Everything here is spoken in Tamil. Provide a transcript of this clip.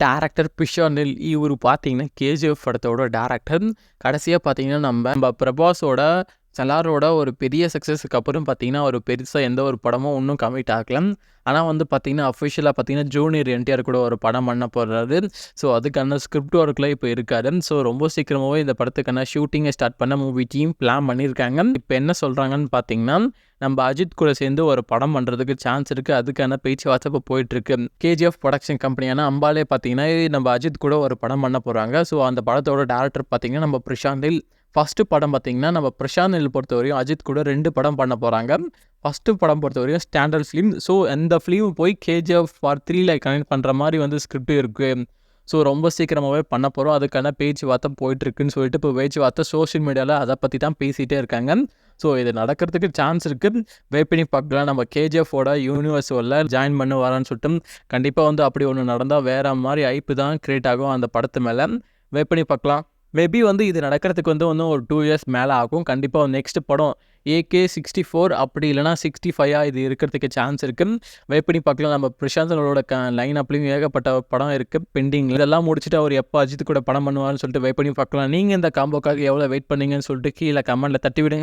டேரக்டர் பிஷானில் இவர் பார்த்தீங்கன்னா கேஜிஎஃப் படத்தோட டேரக்டர். கடைசியாக பார்த்தீங்கன்னா நம்ம பிரபாஸோட சலாரோட ஒரு பெரிய சக்ஸஸுக்கு அப்புறம் பார்த்தீங்கன்னா ஒரு பெருசாக எந்த ஒரு படமும் இன்னும் கமிட் ஆகலாம். ஆனால் வந்து பார்த்தீங்கன்னா அஃபிஷியலாக பார்த்தீங்கன்னா ஜூனியர் என்டிஆர் கூட ஒரு படம் பண்ண போடுறாரு. ஸோ அதுக்கான ஸ்கிரிப்ட் ஒர்க்கில் இப்போ இருக்காரு. ஸோ ரொம்ப சீக்கிரமாகவே இந்த படத்துக்கான ஷூட்டிங்கை ஸ்டார்ட் பண்ண மூவி டீம் பிளான் பண்ணியிருக்காங்க. இப்போ என்ன சொல்கிறாங்கன்னு பார்த்தீங்கன்னா நம்ம அஜித் கூட சேர்ந்து ஒரு படம் பண்ணுறதுக்கு சான்ஸ் இருக்குது. அதுக்கான பேச்சுவார்த்தை இப்போ போயிட்டுருக்கு. கேஜிஎஃப் ப்ரொடக்ஷன் கம்பெனியான அம்பாலே பார்த்தீங்கன்னா நம்ம அஜித் கூட ஒரு படம் பண்ண போகிறாங்க. ஸோ அந்த படத்தோட டேரக்டர் பார்த்தீங்கன்னா நம்ம பிரசாந்தில். ஃபஸ்ட்டு படம் பார்த்தீங்கன்னா நம்ம பிரசாந்தில் பொறுத்த வரையும் அஜித் கூட 2 படம் பண்ண போகிறாங்க. ஃபஸ்ட்டு படம் பொறுத்த வரையும் ஸ்டாண்டர்ட் ஃபிலிம். ஸோ அந்த ஃபிலிம் போய் கேஜிஎஃப் பார்ட் 3ல கனெக்ட் பண்ணுற மாதிரி வந்து ஸ்கிரிப்ட் இருக்குது. ஸோ ரொம்ப சீக்கிரமாகவே பண்ண போகிறோம். அதுக்கான பேச்சுவார்த்தை போயிட்டுருக்குன்னு சொல்லிட்டு இப்போ பேச்சுவார்த்தை சோஷியல் மீடியாவில் அதை பற்றி தான் பேசிகிட்டே இருக்காங்க. ஸோ இது நடக்கிறதுக்கு சான்ஸ் இருக்குது. வெயிட் பண்ணி பார்க்கலாம். நம்ம கேஜிஎஃபோட யூனிவர்ஸோட ஜாயின் பண்ணுவாரான்னு சொல்லிட்டு கண்டிப்பாக வந்து அப்படி ஒன்று நடந்தால் வேறு மாதிரி ஐப்பு தான் க்ரியேட் ஆகும் அந்த படத்து மேலே. வெயிட் பண்ணி பார்க்கலாம். மேபி வந்து இது நடக்கிறதுக்கு வந்து இன்னும் ஒரு 2 இயர்ஸ் மேலே ஆகும். கண்டிப்பாக நெக்ஸ்ட் படம் AK64 அப்படி இல்லைனா 65 இது இருக்கிறதுக்கு சான்ஸ் இருக்குது. வெயிட் பண்ணி பார்க்கலாம். நம்ம பிரசாந்தனோட லைன் அப்லையும் ஏகப்பட்ட படம் இருக்குது பெண்டிங். இதெல்லாம் முடிச்சுட்டு அவர் எப்போ அஜித் கூட படம் பண்ணுவார்னு சொல்லிட்டு வெயிட் பண்ணி பார்க்கலாம். நீங்கள் இந்த காம்போக்காக எவ்வளோ வெயிட் பண்ணீங்கன்னு சொல்லிட்டு கீழே கமெண்ட்டில் தட்டி விடுங்க.